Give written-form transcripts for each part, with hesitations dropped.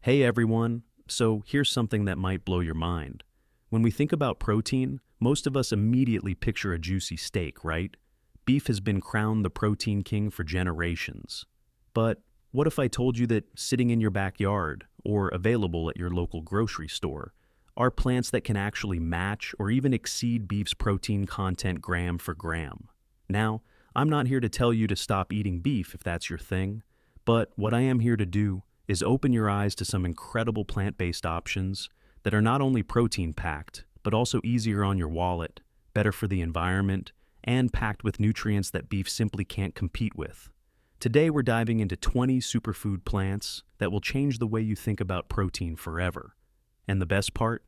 Hey everyone, so here's something that might blow your mind. When we think about protein, most of us immediately picture a juicy steak, right? Beef has been crowned the protein king for generations. But what if I told you that sitting in your backyard or available at your local grocery store are plants that can actually match or even exceed beef's protein content gram for gram? Now, I'm not here to tell you to stop eating beef if that's your thing, but what I am here to do is open your eyes to some incredible plant-based options that are not only protein-packed, but also easier on your wallet, better for the environment, and packed with nutrients that beef simply can't compete with. Today we're diving into 20 superfood plants that will change the way you think about protein forever. And the best part?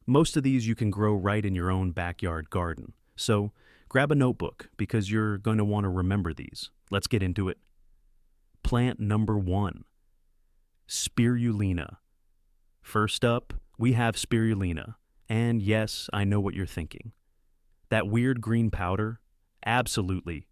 Most of these you can grow right in your own backyard garden. So grab a notebook because you're going to want to remember these. Let's get into it. Plant number 1. Spirulina. First up, we have spirulina. And yes, I know what you're thinking. That weird green powder? Absolutely.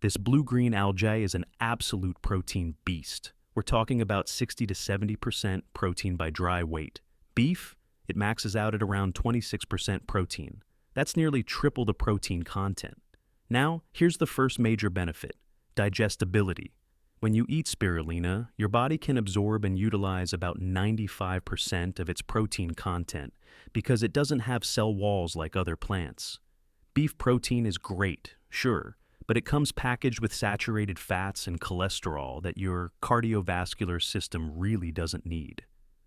This blue-green algae is an absolute protein beast. We're talking about 60 to 70% protein by dry weight. Beef? It maxes out at around 26% protein. That's nearly triple the protein content. Now, here's the first major benefit: digestibility. When you eat spirulina, your body can absorb and utilize about 95% of its protein content because it doesn't have cell walls like other plants. Beef protein is great, sure, but it comes packaged with saturated fats and cholesterol that your cardiovascular system really doesn't need.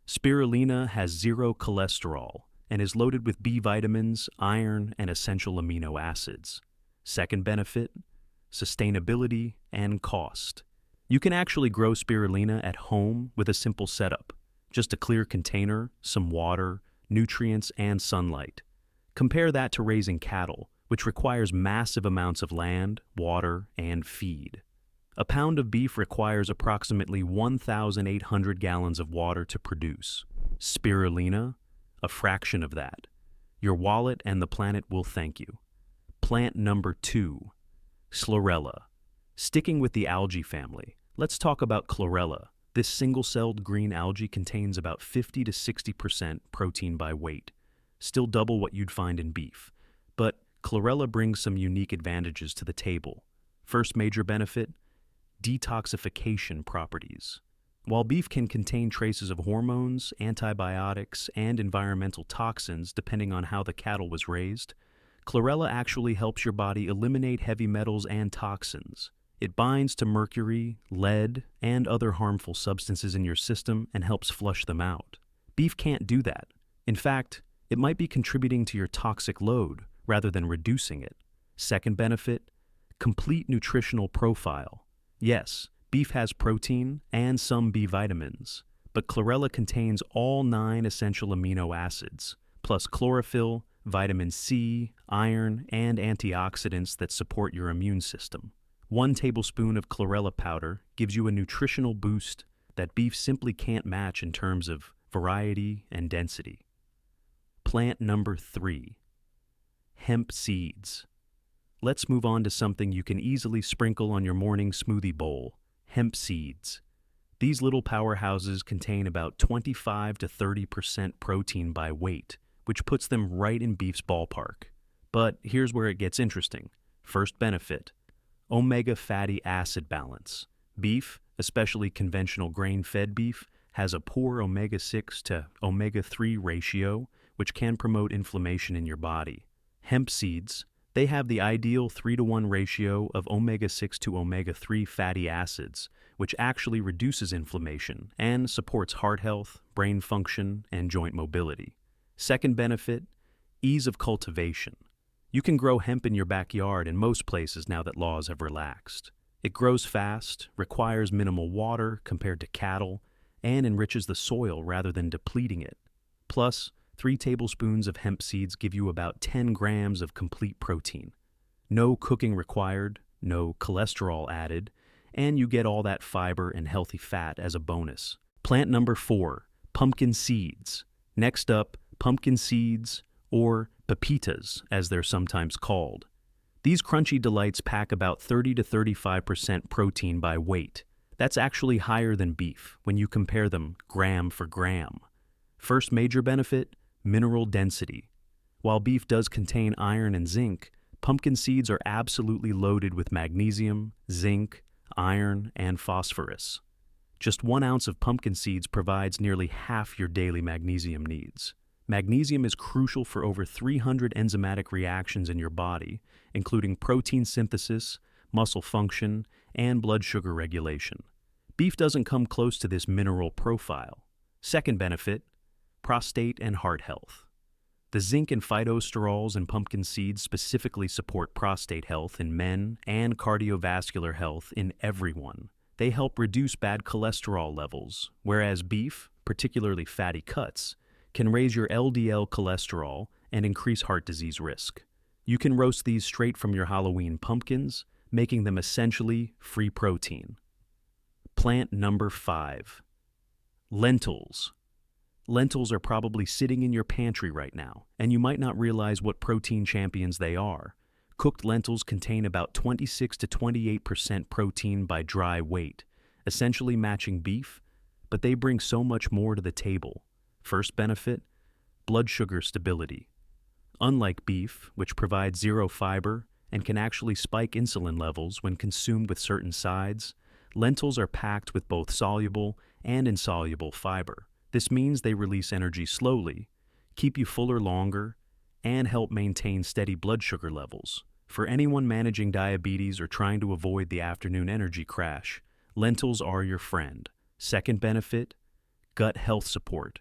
Spirulina has zero cholesterol and is loaded with B vitamins, iron, and essential amino acids. Second benefit: sustainability and cost. You can actually grow spirulina at home with a simple setup. Just a clear container, some water, nutrients, and sunlight. Compare that to raising cattle, which requires massive amounts of land, water, and feed. A pound of beef requires approximately 1,800 gallons of water to produce. Spirulina? A fraction of that. Your wallet and the planet will thank you. Plant number 2. Chlorella. Sticking with the algae family, let's talk about chlorella. This single-celled green algae contains about 50 to 60% protein by weight, still double what you'd find in beef. But chlorella brings some unique advantages to the table. First major benefit: detoxification properties. While beef can contain traces of hormones, antibiotics, and environmental toxins depending on how the cattle was raised, chlorella actually helps your body eliminate heavy metals and toxins. It binds to mercury, lead, and other harmful substances in your system and helps flush them out. Beef can't do that. In fact, it might be contributing to your toxic load rather than reducing it. Second benefit: complete nutritional profile. Yes, beef has protein and some B vitamins, but chlorella contains all 9 essential amino acids, plus chlorophyll, vitamin C, iron, and antioxidants that support your immune system. 1 tablespoon of chlorella powder gives you a nutritional boost that beef simply can't match in terms of variety and density. Plant number 3. Hemp seeds. Let's move on to something you can easily sprinkle on your morning smoothie bowl: hemp seeds. These little powerhouses contain about 25 to 30% protein by weight, which puts them right in beef's ballpark. But here's where it gets interesting. First benefit: omega fatty acid balance. Beef, especially conventional grain-fed beef, has a poor omega-6 to omega-3 ratio, which can promote inflammation in your body. Hemp seeds, they have the ideal 3-to-1 ratio of omega-6 to omega-3 fatty acids, which actually reduces inflammation and supports heart health, brain function, and joint mobility. Second benefit: ease of cultivation. You can grow hemp in your backyard in most places now that laws have relaxed. It grows fast, requires minimal water compared to cattle, and enriches the soil rather than depleting it. Plus, 3 tablespoons of hemp seeds give you about 10 grams of complete protein. No cooking required, no cholesterol added, and you get all that fiber and healthy fat as a bonus. Plant number 4, pumpkin seeds. Next up, pumpkin seeds, or pepitas as they're sometimes called. These crunchy delights pack about 30 to 35% protein by weight. That's actually higher than beef when you compare them gram for gram. First major benefit, mineral density. While beef does contain iron and zinc, pumpkin seeds are absolutely loaded with magnesium, zinc, iron, and phosphorus. Just 1 ounce of pumpkin seeds provides nearly half your daily magnesium needs. Magnesium is crucial for over 300 enzymatic reactions in your body, including protein synthesis, muscle function, and blood sugar regulation. Beef doesn't come close to this mineral profile. Second benefit, prostate and heart health. The zinc and phytosterols in pumpkin seeds specifically support prostate health in men and cardiovascular health in everyone. They help reduce bad cholesterol levels, whereas beef, particularly fatty cuts, can raise your LDL cholesterol and increase heart disease risk. You can roast these straight from your Halloween pumpkins, making them essentially free protein. Plant number 5. Lentils. Lentils are probably sitting in your pantry right now, and you might not realize what protein champions they are. Cooked lentils contain about 26 to 28% protein by dry weight, essentially matching beef, but they bring so much more to the table. First benefit, blood sugar stability. Unlike beef, which provides zero fiber and can actually spike insulin levels when consumed with certain sides, lentils are packed with both soluble and insoluble fiber. This means they release energy slowly, keep you fuller longer, and help maintain steady blood sugar levels. For anyone managing diabetes or trying to avoid the afternoon energy crash, lentils are your friend. Second benefit, gut health support.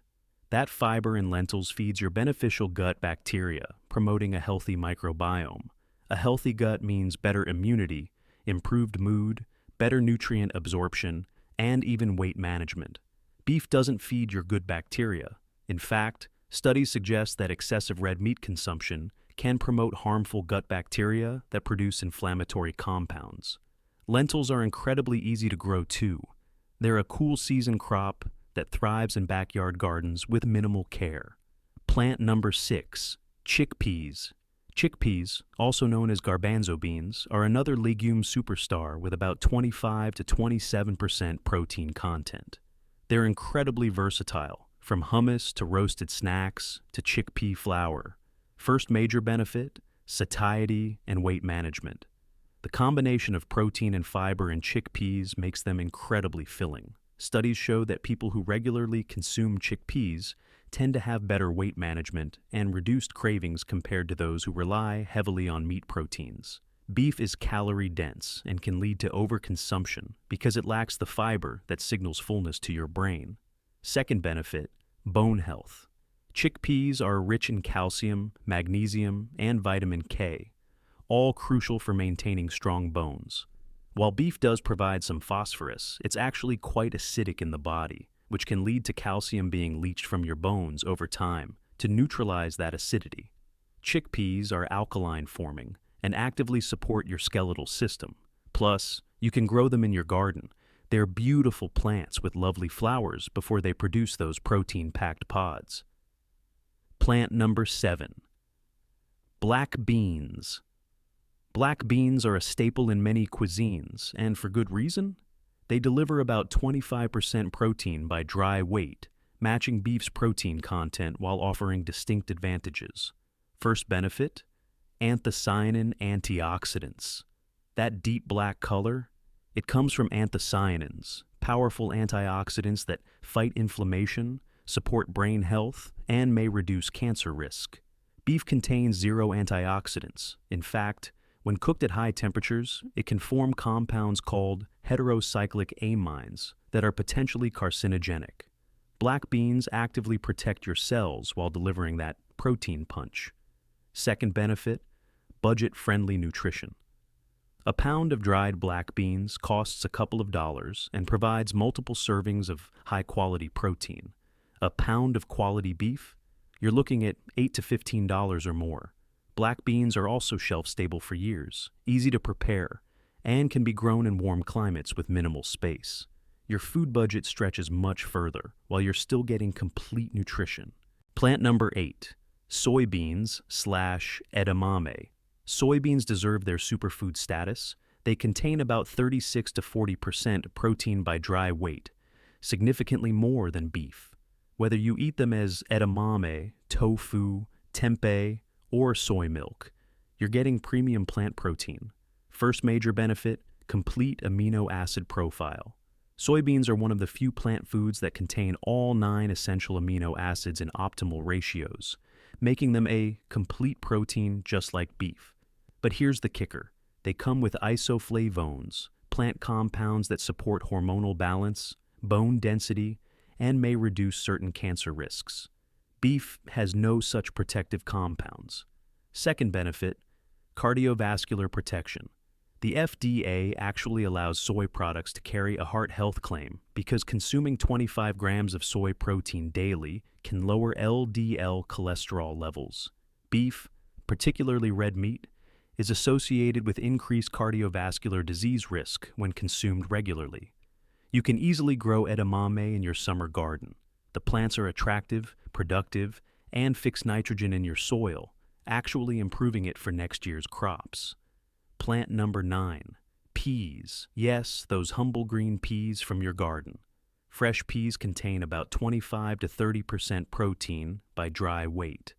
That fiber in lentils feeds your beneficial gut bacteria, promoting a healthy microbiome. A healthy gut means better immunity, improved mood, better nutrient absorption, and even weight management. Beef doesn't feed your good bacteria. In fact, studies suggest that excessive red meat consumption can promote harmful gut bacteria that produce inflammatory compounds. Lentils are incredibly easy to grow too. They're a cool season crop that thrives in backyard gardens with minimal care. Plant number 6, chickpeas. Chickpeas, also known as garbanzo beans, are another legume superstar with about 25 to 27% protein content. They're incredibly versatile, from hummus to roasted snacks to chickpea flour. First major benefit, satiety and weight management. The combination of protein and fiber in chickpeas makes them incredibly filling. Studies show that people who regularly consume chickpeas tend to have better weight management and reduced cravings compared to those who rely heavily on meat proteins. Beef is calorie-dense and can lead to overconsumption because it lacks the fiber that signals fullness to your brain. Second benefit, bone health. Chickpeas are rich in calcium, magnesium, and vitamin K, all crucial for maintaining strong bones. While beef does provide some phosphorus, it's actually quite acidic in the body, which can lead to calcium being leached from your bones over time to neutralize that acidity. Chickpeas are alkaline forming and actively support your skeletal system. Plus, you can grow them in your garden. They're beautiful plants with lovely flowers before they produce those protein-packed pods. Plant number 7. Black beans. Black beans are a staple in many cuisines, and for good reason. They deliver about 25% protein by dry weight, matching beef's protein content while offering distinct advantages. First benefit, anthocyanin antioxidants. That deep black color, it comes from anthocyanins, powerful antioxidants that fight inflammation, support brain health, and may reduce cancer risk. Beef contains zero antioxidants. In fact, when cooked at high temperatures, it can form compounds called heterocyclic amines that are potentially carcinogenic. Black beans actively protect your cells while delivering that protein punch. Second benefit, budget-friendly nutrition. A pound of dried black beans costs a couple of dollars and provides multiple servings of high-quality protein. A pound of quality beef, you're looking at $8 to $15 or more. Black beans are also shelf-stable for years, easy to prepare, and can be grown in warm climates with minimal space. Your food budget stretches much further while you're still getting complete nutrition. Plant number 8, soybeans/edamame. Soybeans deserve their superfood status They contain about 36 to 40% protein by dry weight, significantly more than beef. Whether you eat them as edamame, tofu, tempeh, or soy milk, you're getting premium plant protein. First major benefit, complete amino acid profile. Soybeans are one of the few plant foods that contain all 9 essential amino acids in optimal ratios, making them a complete protein just like beef. But here's the kicker. They come with isoflavones, plant compounds that support hormonal balance, bone density, and may reduce certain cancer risks. Beef has no such protective compounds. Second benefit, cardiovascular protection. The FDA actually allows soy products to carry a heart health claim because consuming 25 grams of soy protein daily can lower LDL cholesterol levels. Beef, particularly red meat, is associated with increased cardiovascular disease risk when consumed regularly. You can easily grow edamame in your summer garden. The plants are attractive, productive, and fix nitrogen in your soil, actually improving it for next year's crops. Plant number 9, peas. Yes, those humble green peas from your garden. Fresh peas contain about 25 to 30% protein by dry weight.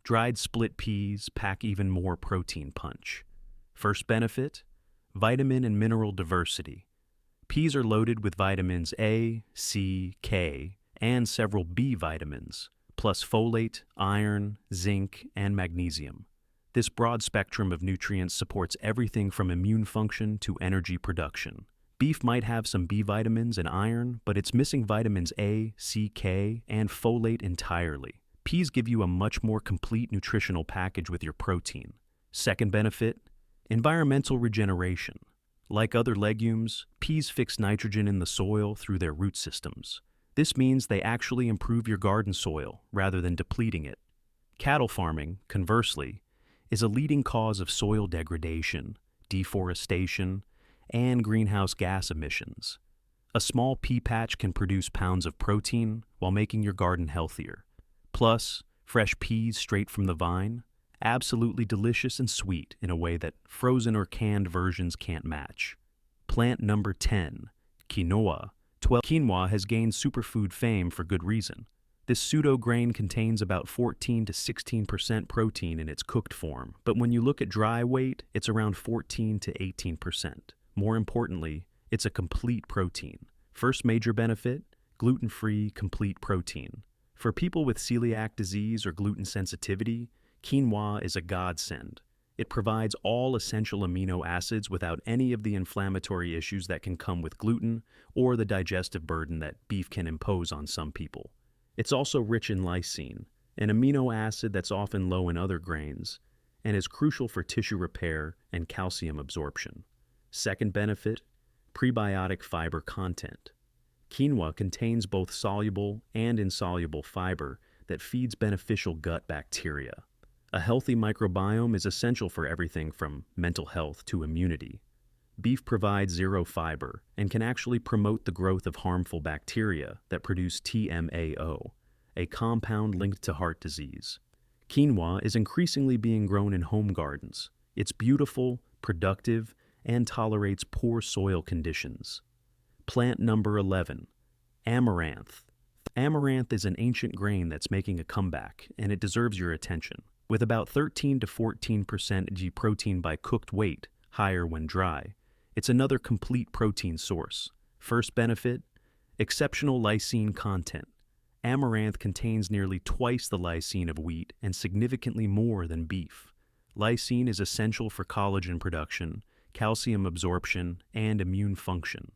Dried split peas pack even more protein punch. First benefit, vitamin and mineral diversity. Peas are loaded with vitamins A, C, K, and several B vitamins, plus folate, iron, zinc, and magnesium. This broad spectrum of nutrients supports everything from immune function to energy production. Beef might have some B vitamins and iron, but it's missing vitamins A, C, K, and folate entirely. Peas give you a much more complete nutritional package with your protein. Second benefit, environmental regeneration. Like other legumes, peas fix nitrogen in the soil through their root systems. This means they actually improve your garden soil rather than depleting it. Cattle farming, conversely, is a leading cause of soil degradation, deforestation, and greenhouse gas emissions. A small pea patch can produce pounds of protein while making your garden healthier. Plus, fresh peas straight from the vine, absolutely delicious and sweet in a way that frozen or canned versions can't match. Plant number 10, quinoa. Quinoa has gained superfood fame for good reason. This pseudo-grain contains about 14 to 16% protein in its cooked form, but when you look at dry weight, it's around 14 to 18%. More importantly, it's a complete protein. First major benefit, gluten-free complete protein. For people with celiac disease or gluten sensitivity, quinoa is a godsend. It provides all essential amino acids without any of the inflammatory issues that can come with gluten or the digestive burden that beef can impose on some people. It's also rich in lysine, an amino acid that's often low in other grains, and is crucial for tissue repair and calcium absorption. Second benefit, prebiotic fiber content. Quinoa contains both soluble and insoluble fiber that feeds beneficial gut bacteria. A healthy microbiome is essential for everything from mental health to immunity. Beef provides zero fiber and can actually promote the growth of harmful bacteria that produce TMAO, a compound linked to heart disease. Quinoa is increasingly being grown in home gardens. It's beautiful, productive, and tolerates poor soil conditions. Plant number 11, amaranth. Amaranth is an ancient grain that's making a comeback, and it deserves your attention. With about 13 to 14% G protein by cooked weight, higher when dry, it's another complete protein source. First benefit, exceptional lysine content. Amaranth contains nearly twice the lysine of wheat and significantly more than beef. Lysine is essential for collagen production, calcium absorption, and immune function.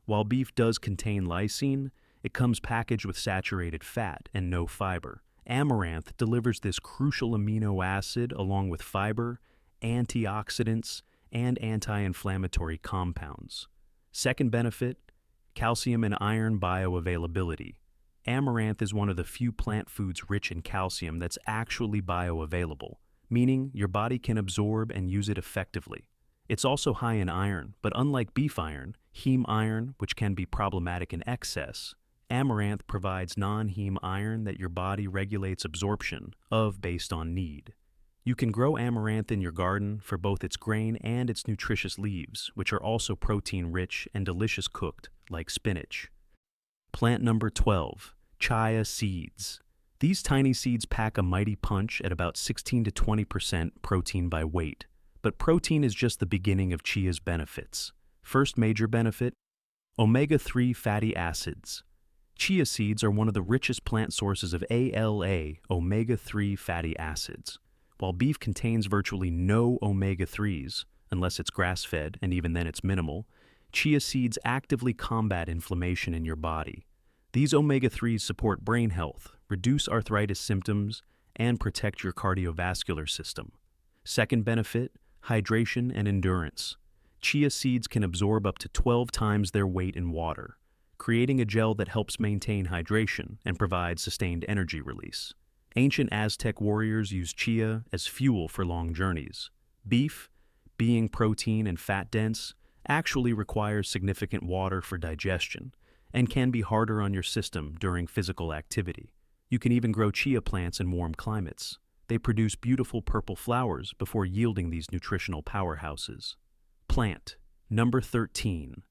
While beef does contain lysine, it comes packaged with saturated fat and no fiber. Amaranth delivers this crucial amino acid along with fiber, antioxidants, and anti-inflammatory compounds. Second benefit, calcium and iron bioavailability. Amaranth is one of the few plant foods rich in calcium that's actually bioavailable, meaning your body can absorb and use it effectively. It's also high in iron, but unlike beef iron, heme iron, which can be problematic in excess, amaranth provides non-heme iron that your body regulates absorption of based on need. You can grow amaranth in your garden for both its grain and its nutritious leaves, which are also protein-rich and delicious cooked, like spinach. Plant number 12, chia seeds. These tiny seeds pack a mighty punch at about 16 to 20% protein by weight. But protein is just the beginning of chia's benefits. First major benefit, omega-3 fatty acids. Chia seeds are one of the richest plant sources of ALA, omega-3 fatty acids. While beef contains virtually no omega-3s, unless it's grass-fed, and even then it's minimal, chia seeds actively combat inflammation in your body. These omega-3s support brain health, reduce arthritis symptoms, and protect your cardiovascular system. Second benefit, hydration and endurance. Chia seeds can absorb up to 12 times their weight in water, creating a gel that helps maintain hydration and provide sustained energy release. Ancient Aztec warriors used chia as fuel for long journeys. Beef, being protein and fat-dense, actually requires significant water for digestion and can be harder on your system during physical activity. You can even grow chia plants in warm climates. They produce beautiful purple flowers before yielding these nutritional powerhouses. Plant number 13,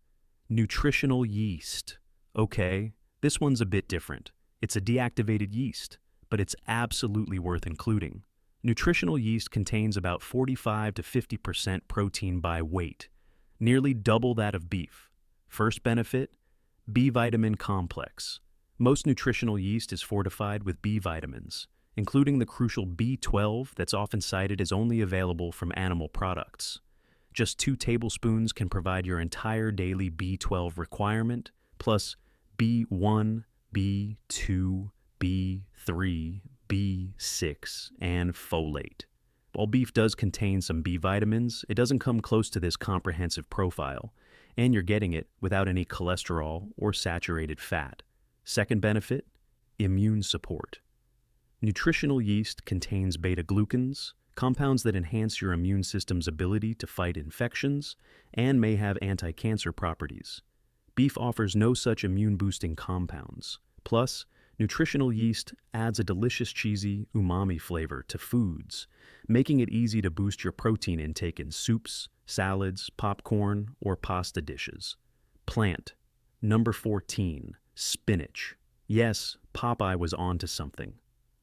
nutritional yeast. Okay, this one's a bit different. It's a deactivated yeast, but it's absolutely worth including. Nutritional yeast contains about 45 to 50% protein by weight, nearly double that of beef. First benefit, B vitamin complex. Most nutritional yeast is fortified with B vitamins, including the crucial B12 that's often cited as only available from animal products. Just 2 tablespoons can provide your entire daily B12 requirement, plus B1, B2, B3, B6, and folate. While beef does contain some B vitamins, it doesn't come close to this comprehensive profile, and you're getting it without any cholesterol or saturated fat. Second benefit, immune support. Nutritional yeast contains beta-glucans, compounds that enhance your immune system's ability to fight infections and may have anti-cancer properties. Beef offers no such immune-boosting compounds. Plus, nutritional yeast adds a delicious cheesy umami flavor to foods, making it easy to boost your protein intake in soups, salads, popcorn, or pasta dishes. Plant number 14, spinach. Yes, Popeye was onto something.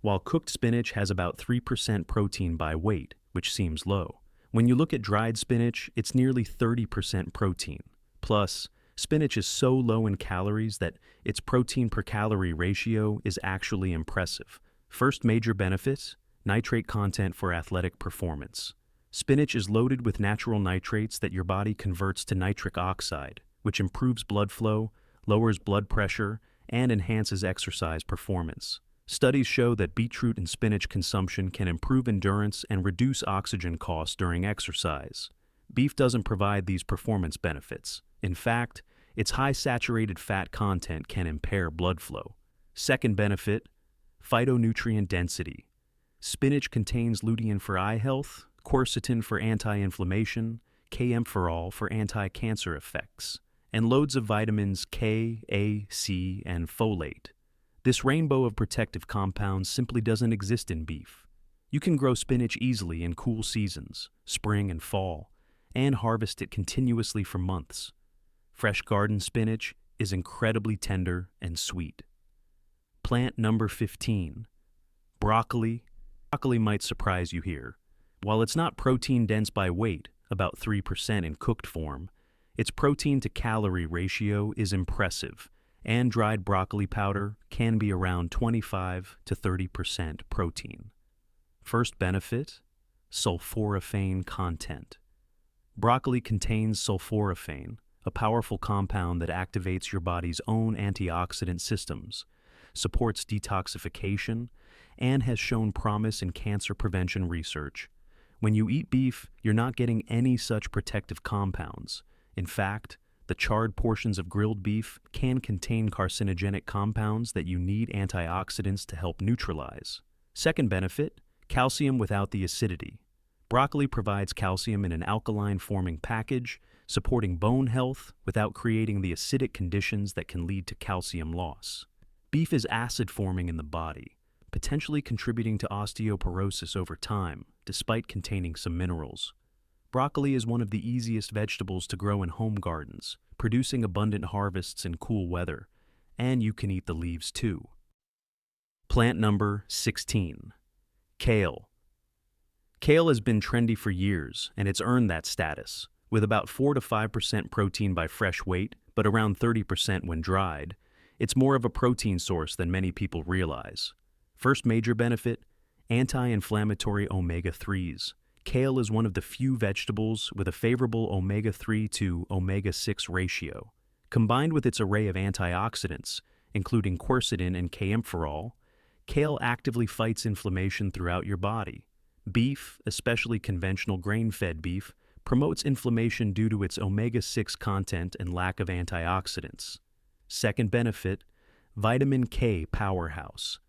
While cooked spinach has about 3% protein by weight, which seems low, when you look at dried spinach, it's nearly 30% protein. Plus, spinach is so low in calories that its protein per calorie ratio is actually impressive. First major benefit, nitrate content for athletic performance. Spinach is loaded with natural nitrates that your body converts to nitric oxide, which improves blood flow, lowers blood pressure, and enhances exercise performance. Studies show that beetroot and spinach consumption can improve endurance and reduce oxygen costs during exercise. Beef doesn't provide these performance benefits. In fact, its high saturated fat content can impair blood flow. Second benefit, phytonutrient density. Spinach contains lutein for eye health, quercetin for anti-inflammation, K-mphorol for anti-cancer effects, and loads of vitamins K, A, C, and folate. This rainbow of protective compounds simply doesn't exist in beef. You can grow spinach easily in cool seasons, spring and fall, and harvest it continuously for months. Fresh garden spinach is incredibly tender and sweet. Plant number 15, broccoli. Broccoli might surprise you here. While it's not protein dense by weight, about 3% in cooked form, its protein to calorie ratio is impressive, and dried broccoli powder can be around 25 to 30% protein. First benefit, sulforaphane content. Broccoli contains sulforaphane, a powerful compound that activates your body's own antioxidant systems, supports detoxification, and has shown promise in cancer prevention research. When you eat beef, you're not getting any such protective compounds. In fact, the charred portions of grilled beef can contain carcinogenic compounds that you need antioxidants to help neutralize. Second benefit, calcium without the acidity. Broccoli provides calcium in an alkaline-forming package, supporting bone health without creating the acidic conditions that can lead to calcium loss. Beef is acid-forming in the body, potentially contributing to osteoporosis over time, despite containing some minerals. Broccoli is one of the easiest vegetables to grow in home gardens, producing abundant harvests in cool weather, and you can eat the leaves too. Plant number 16. Kale. Kale has been trendy for years, and it's earned that status, with about 4 to 5% protein by fresh weight, but around 30% when dried. It's more of a protein source than many people realize. First major benefit, anti-inflammatory omega-3s. Kale is one of the few vegetables with a favorable omega-3 to omega-6 ratio. Combined with its array of antioxidants, including quercetin and kaempferol, kale actively fights inflammation throughout your body. Beef, especially conventional grain-fed beef, promotes inflammation due to its omega-6 content and lack of antioxidants. Second benefit, vitamin K powerhouse.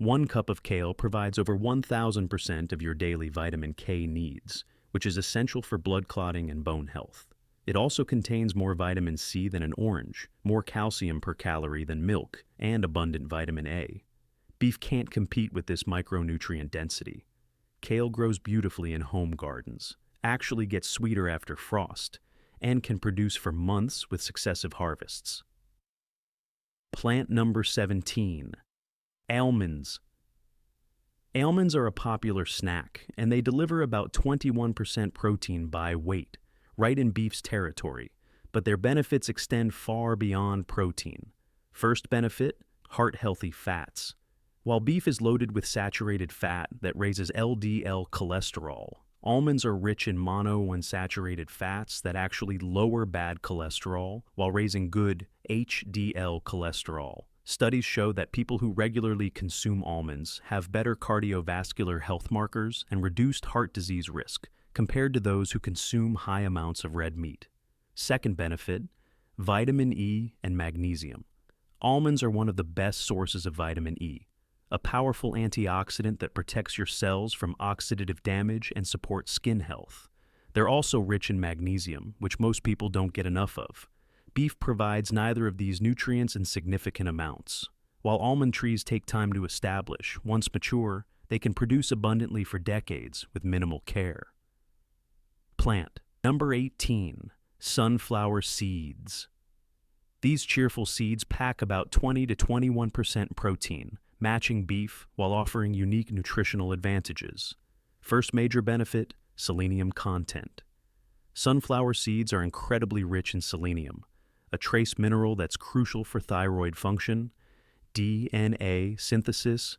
1 cup of kale provides over 1,000% of your daily vitamin K needs, which is essential for blood clotting and bone health. It also contains more vitamin C than an orange, more calcium per calorie than milk, and abundant vitamin A. Beef can't compete with this micronutrient density. Kale grows beautifully in home gardens, actually gets sweeter after frost, and can produce for months with successive harvests. Plant number 17. Almonds. Almonds are a popular snack, and they deliver about 21% protein by weight, right in beef's territory, but their benefits extend far beyond protein. First benefit, heart-healthy fats. While beef is loaded with saturated fat that raises LDL cholesterol, almonds are rich in monounsaturated fats that actually lower bad cholesterol while raising good HDL cholesterol. Studies show that people who regularly consume almonds have better cardiovascular health markers and reduced heart disease risk compared to those who consume high amounts of red meat. Second benefit, vitamin E and magnesium. Almonds are one of the best sources of vitamin E, a powerful antioxidant that protects your cells from oxidative damage and supports skin health. They're also rich in magnesium, which most people don't get enough of. Beef provides neither of these nutrients in significant amounts. While almond trees take time to establish, once mature, they can produce abundantly for decades with minimal care. Plant number 18. Sunflower seeds. These cheerful seeds pack about 20 to 21% protein, matching beef while offering unique nutritional advantages. First major benefit, selenium content. Sunflower seeds are incredibly rich in selenium, a trace mineral that's crucial for thyroid function, DNA synthesis,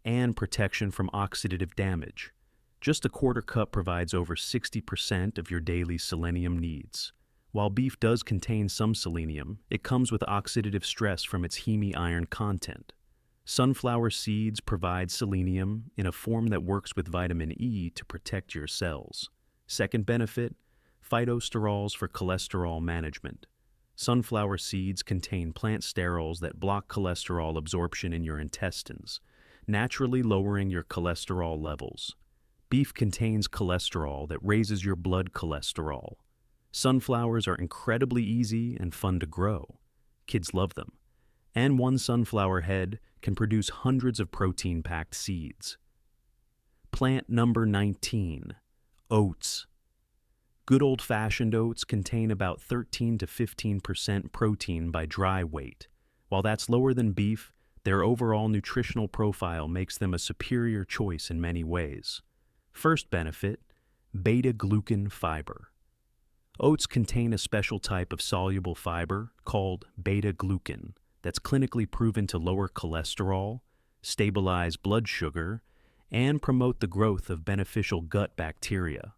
and protection from oxidative damage. Just a quarter cup provides over 60% of your daily selenium needs. While beef does contain some selenium, it comes with oxidative stress from its heme iron content. Sunflower seeds provide selenium in a form that works with vitamin E to protect your cells. Second benefit, phytosterols for cholesterol management. Sunflower seeds contain plant sterols that block cholesterol absorption in your intestines, naturally lowering your cholesterol levels. Beef contains cholesterol that raises your blood cholesterol. Sunflowers are incredibly easy and fun to grow. Kids love them. And one sunflower head can produce hundreds of protein-packed seeds. Plant number 19. Oats. Good old-fashioned oats contain about 13 to 15% protein by dry weight. While that's lower than beef, their overall nutritional profile makes them a superior choice in many ways. First benefit, Beta-Glucan fiber. Oats contain a special type of soluble fiber called Beta-Glucan that's clinically proven to lower cholesterol, stabilize blood sugar, and promote the growth of beneficial gut bacteria.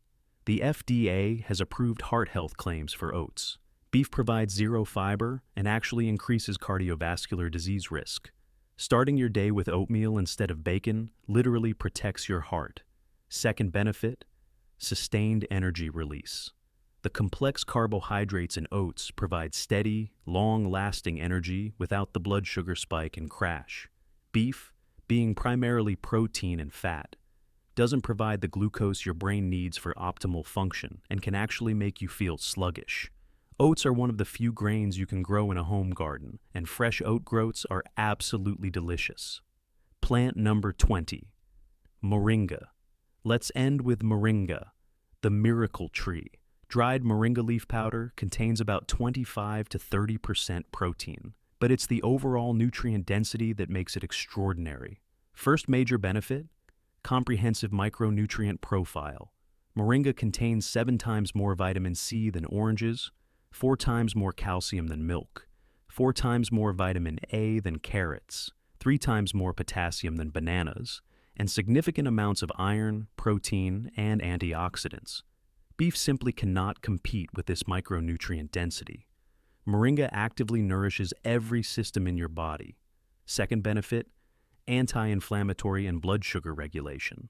The FDA has approved heart health claims for oats. Beef provides zero fiber and actually increases cardiovascular disease risk. Starting your day with oatmeal instead of bacon literally protects your heart. Second benefit, sustained energy release. The complex carbohydrates in oats provide steady, long-lasting energy without the blood sugar spike and crash. Beef, being primarily protein and fat, doesn't provide the glucose your brain needs for optimal function and can actually make you feel sluggish. Oats are one of the few grains you can grow in a home garden, and fresh oat groats are absolutely delicious. Plant number 20, Moringa. Let's end with Moringa, the miracle tree. Dried moringa leaf powder contains about 25 to 30% protein, but it's the overall nutrient density that makes it extraordinary. First major benefit, comprehensive micronutrient profile. Moringa contains 7 times more vitamin C than oranges, 4 times more calcium than milk, 4 times more vitamin A than carrots, 3 times more potassium than bananas, and significant amounts of iron, protein, and antioxidants. Beef simply cannot compete with this micronutrient density. Moringa actively nourishes every system in your body. Second benefit, anti-inflammatory and blood sugar regulation.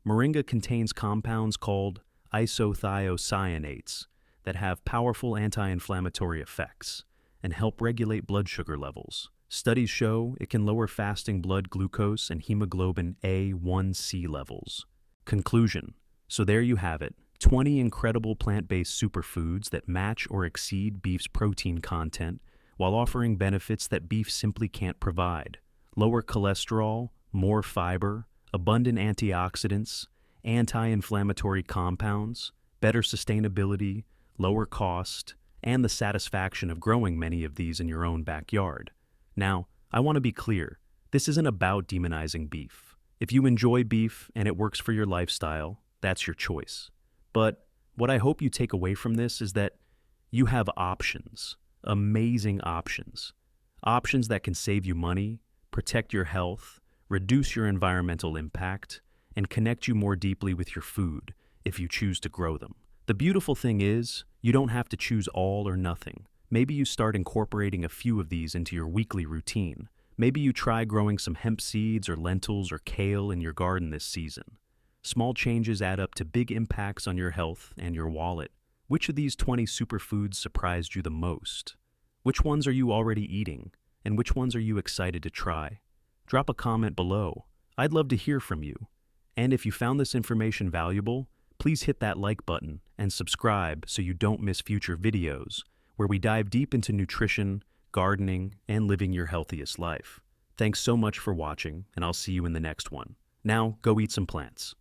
Moringa contains compounds called isothiocyanates that have powerful anti-inflammatory effects and help regulate blood sugar levels. Studies show it can lower fasting blood glucose and hemoglobin A1C levels. Conclusion. So there you have it, 20 incredible plant-based superfoods that match or exceed beef's protein content while offering benefits that beef simply can't provide. Lower cholesterol, more fiber, abundant antioxidants, anti-inflammatory compounds, better sustainability, lower cost, and the satisfaction of growing many of these in your own backyard. Now, I want to be clear, this isn't about demonizing beef. If you enjoy beef and it works for your lifestyle, that's your choice. But what I hope you take away from this is that you have options, amazing options. Options that can save you money, protect your health, reduce your environmental impact, and connect you more deeply with your food if you choose to grow them. The beautiful thing is, you don't have to choose all or nothing. Maybe you start incorporating a few of these into your weekly routine. Maybe you try growing some hemp seeds or lentils or kale in your garden this season. Small changes add up to big impacts on your health and your wallet. Which of these 20 superfoods surprised you the most? Which ones are you already eating? And which ones are you excited to try? Drop a comment below. I'd love to hear from you. And if you found this information valuable, please hit that like button and subscribe so you don't miss future videos where we dive deep into nutrition, gardening, and living your healthiest life. Thanks so much for watching, and I'll see you in the next one. Now, go eat some plants.